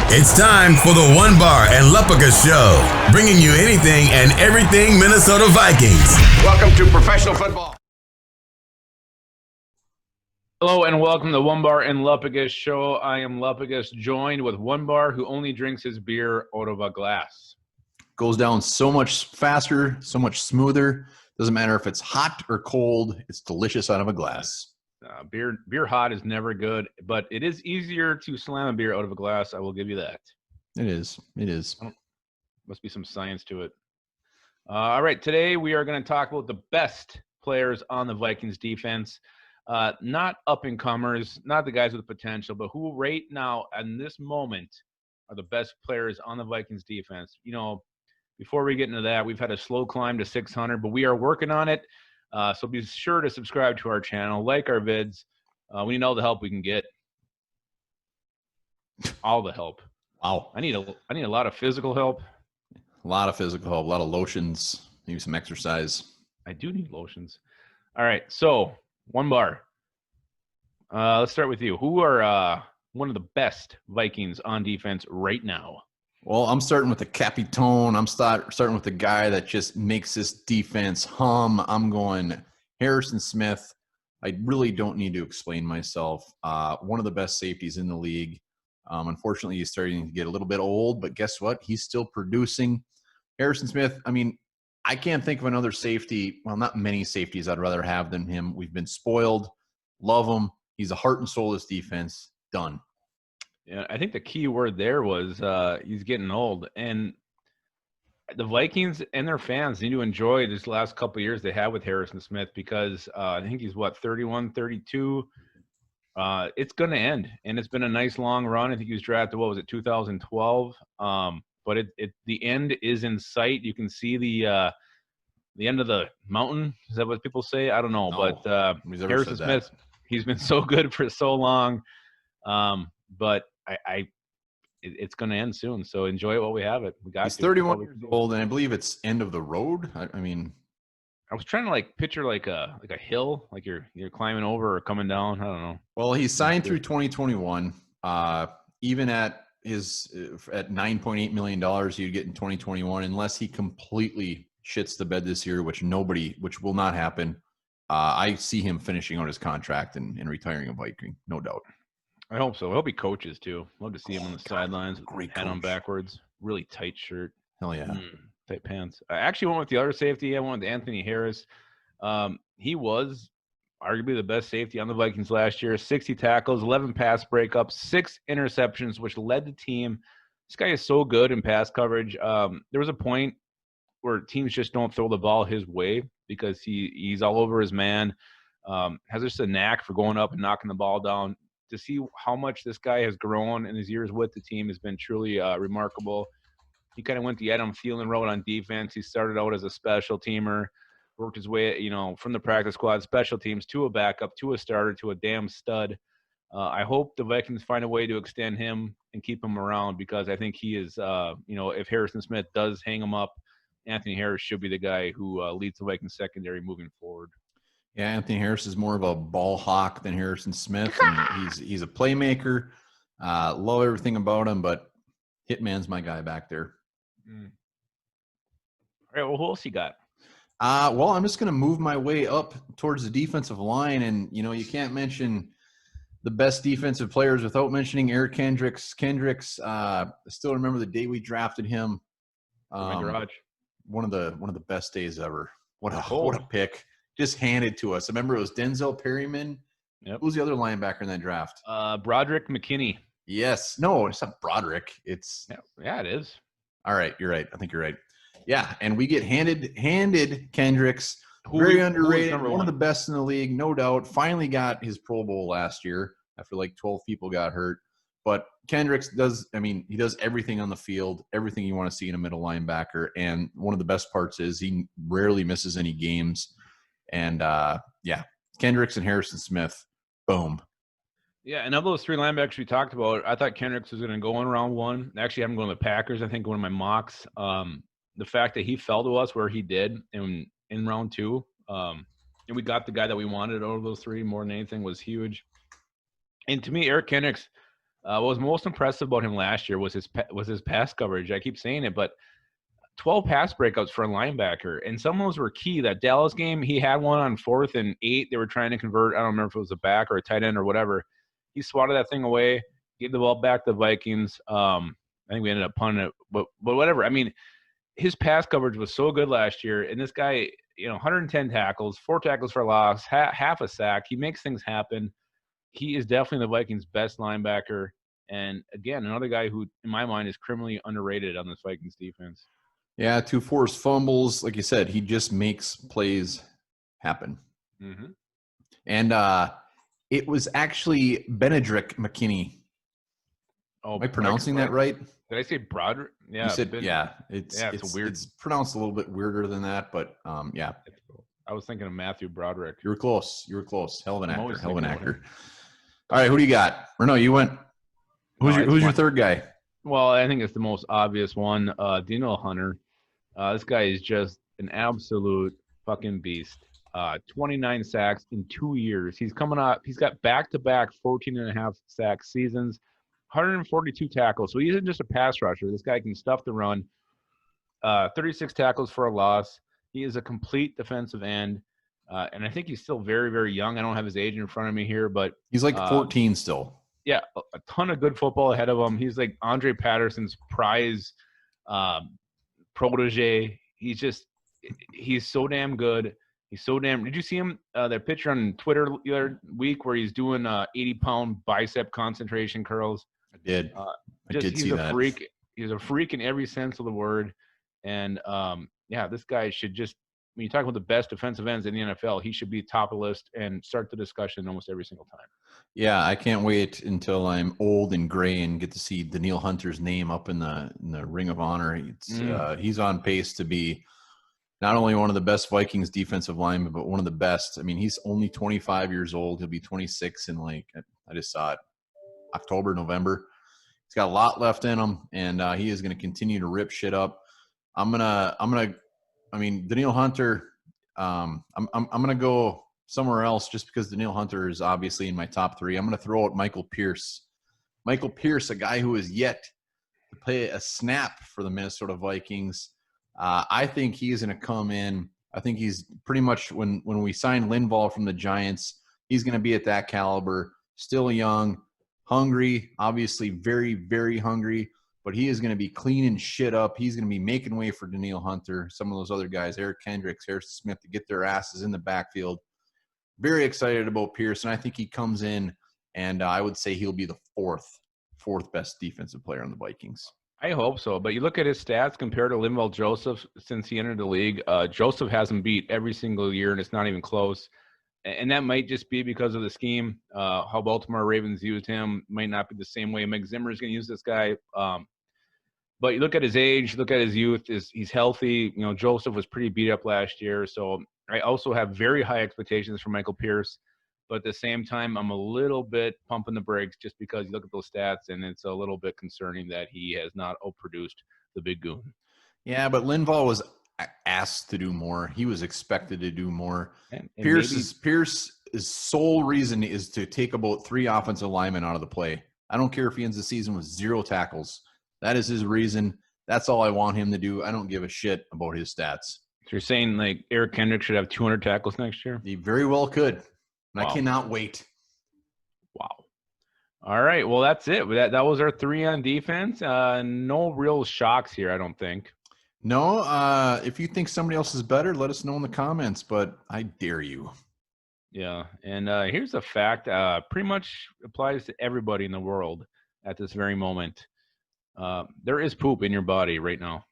It's time for the One Bar and Lupica Show, bringing you anything and everything Minnesota Vikings. Welcome to professional football. Hello and welcome to the One Bar and Lupica Show. I am Lupica, joined with One Bar, who only drinks his beer out of a glass. Goes down so much faster, so much smoother. Doesn't matter if it's hot or cold. It's delicious out of a glass. Beer hot is never good, but it is easier to slam a beer out of a glass. I will give you that. It is. Must be some science to it. All right, today we are going to talk about the best players on the Vikings defense. Not up-and-comers, not the guys with potential, but who right now, in this moment, are the best players on the Vikings defense. You know, before we get into that, we've had a slow climb to 600, but we are working on it. So be sure to subscribe to our channel, like our vids. We need all the help we can get. All the help. Wow. I need a lot of physical help. A lot of physical help, a lot of lotions, maybe some exercise. I do need lotions. All right, so One Bar. Let's start with you. Who are one of the best Vikings on defense right now? Well, I'm starting with the Capitone. I'm starting with the guy that just makes this defense hum. I'm going Harrison Smith. I really don't need to explain myself. One of the best safeties in the league. Unfortunately, he's starting to get a little bit old, but guess what? He's still producing. Harrison Smith, I mean, I can't think of another safety. Well, not many safeties I'd rather have than him. We've been spoiled. Love him. He's the heart and soul of this defense. Done. Yeah, I think the key word there was he's getting old. And the Vikings and their fans need to enjoy this last couple of years they have with Harrison Smith because I think he's, 31, 32. It's going to end. And it's been a nice long run. I think he was drafted, 2012? But the end is in sight. You can see the end of the mountain. Is that what people say? I don't know. No, but Harrison Smith, he's been so good for so long. But it's going to end soon. So enjoy it while we have it. He's 31 years old, and I believe it's end of the road. I mean, I was trying to picture like a hill, like you're climbing over or coming down. I don't know. Well, he's signed through 2021. Even at $9.8 million you'd get in 2021, unless he completely shits the bed this year, which will not happen. I see him finishing on his contract and retiring a Viking, no doubt. I hope so. I hope he coaches too. Love to see him on the sidelines with great head on coach. Backwards, really tight shirt. Hell yeah. Tight pants. I actually went with the other safety. I went with Anthony Harris. He was arguably the best safety on the Vikings last year. 60 tackles, 11 pass breakups, 6 interceptions, which led the team. This guy is so good in pass coverage. There was a point where teams just don't throw the ball his way because he's all over his man. Has just a knack for going up and knocking the ball down. To see how much this guy has grown in his years with the team has been truly remarkable. He kind of went the Adam Thielen road on defense. He started out as a special teamer, worked his way, from the practice squad, special teams, to a backup, to a starter, to a damn stud. I hope the Vikings find a way to extend him and keep him around because I think he is, if Harrison Smith does hang him up, Anthony Harris should be the guy who leads the Vikings secondary moving forward. Yeah, Anthony Harris is more of a ball hawk than Harrison Smith, and he's a playmaker. Love everything about him, but Hitman's my guy back there. All right, well, who else you got? Well, I'm just going to move my way up towards the defensive line, and you can't mention the best defensive players without mentioning Eric Kendricks. Kendricks, I still remember the day we drafted him. My garage. One of the best days ever. What a pick. Just handed to us. I remember it was Denzel Perryman. Yep. Who's the other linebacker in that draft? Broderick McKinney. Yes. No, it's not Broderick. It's yeah, it is. All right, you're right. I think you're right. Yeah, and we get handed Kendricks. Very underrated. One of the best in the league, no doubt. Finally got his Pro Bowl last year after 12 people got hurt. But Kendricks he does everything on the field, everything you want to see in a middle linebacker. And one of the best parts is he rarely misses any games. And, Kendricks and Harrison Smith, boom. Yeah, and of those 3 linebackers we talked about, I thought Kendricks was going to go in round 1. Actually, I'm going to the Packers, I think, one of my mocks. The fact that he fell to us where he did in round 2, and we got the guy that we wanted over those 3 more than anything was huge. And to me, Eric Kendricks, What was most impressive about him last year was his pass coverage. I keep saying it, but 12 pass breakups for a linebacker, and some of those were key. That Dallas game, he had one on 4th and 8. They were trying to convert. I don't remember if it was a back or a tight end or whatever. He swatted that thing away, gave the ball back to the Vikings. I think we ended up punting it, but whatever. I mean, his pass coverage was so good last year, and this guy, 110 tackles, 4 tackles for loss, half a sack. He makes things happen. He is definitely the Vikings' best linebacker, and again, another guy who, in my mind, is criminally underrated on this Vikings defense. Yeah, 2 forced fumbles. Like you said, he just makes plays happen. Mm-hmm. And it was actually Benedrick McKinney. Oh, am I pronouncing that right? Did I say Broderick? Yeah. You said, it's weird. It's pronounced a little bit weirder than that, but yeah. I was thinking of Matthew Broderick. You were close. Hell of an actor. All right, who do you got? Or no, you went. Who's your third guy? Well, I think it's the most obvious one, Daniel Hunter. This guy is just an absolute fucking beast. 29 sacks in 2 years. He's coming up. He's got back-to-back 14.5 sack seasons, 142 tackles. So he isn't just a pass rusher. This guy can stuff the run. 36 tackles for a loss. He is a complete defensive end. And I think he's still very, very young. I don't have his age in front of me here, but he's like 14 still. Yeah, a ton of good football ahead of him. He's like Andre Patterson's prize protege. He's so damn good. Did you see him, that picture on Twitter the other week where he's doing 80-pound bicep concentration curls? I did. He's a freak. He's a freak in every sense of the word. And, this guy should just, when you talk about the best defensive ends in the NFL, he should be top of the list and start the discussion almost every single time. Yeah, I can't wait until I'm old and gray and get to see Danielle Hunter's name up in the Ring of Honor. He's on pace to be not only one of the best Vikings defensive linemen, but one of the best. I mean, he's only 25 years old. He'll be 26 in I just saw it, October, November. He's got a lot left in him, and he is going to continue to rip shit up. Danielle Hunter. I'm gonna go somewhere else just because Danielle Hunter is obviously in my top 3. I'm gonna throw out Michael Pierce. Michael Pierce, a guy who is yet to play a snap for the Minnesota Vikings. I think he is going to come in. I think he's pretty much when we signed Linval from the Giants, he's going to be at that caliber. Still young, hungry, obviously very, very hungry. But he is going to be cleaning shit up. He's going to be making way for Danielle Hunter, some of those other guys, Eric Kendricks, Harrison Smith, to get their asses in the backfield. Very excited about Pierce, and I think he comes in, and I would say he'll be the fourth best defensive player on the Vikings. I hope so. But you look at his stats compared to Linval Joseph since he entered the league. Joseph has him beat every single year, and it's not even close. And that might just be because of the scheme. How Baltimore Ravens used him might not be the same way Mike Zimmer is going to use this guy. But you look at his age, look at his youth. He's healthy. Joseph was pretty beat up last year. So I also have very high expectations for Michael Pierce. But at the same time, I'm a little bit pumping the brakes just because you look at those stats, and it's a little bit concerning that he has not outproduced the big goon. Yeah, but Linval was asked to do more. He was expected to do more. And Pierce's sole reason is to take about 3 offensive linemen out of the play. I don't care if he ends the season with 0 tackles. That is his reason. That's all I want him to do. I don't give a shit about his stats. So you're saying like Eric Kendricks should have 200 tackles next year? He very well could. And wow. I cannot wait. Wow. All right. Well, that's it. That was our 3 on defense. No real shocks here, I don't think. No. If you think somebody else is better, let us know in the comments. But I dare you. Yeah. And here's a fact. Pretty much applies to everybody in the world at this very moment. There is poop in your body right now.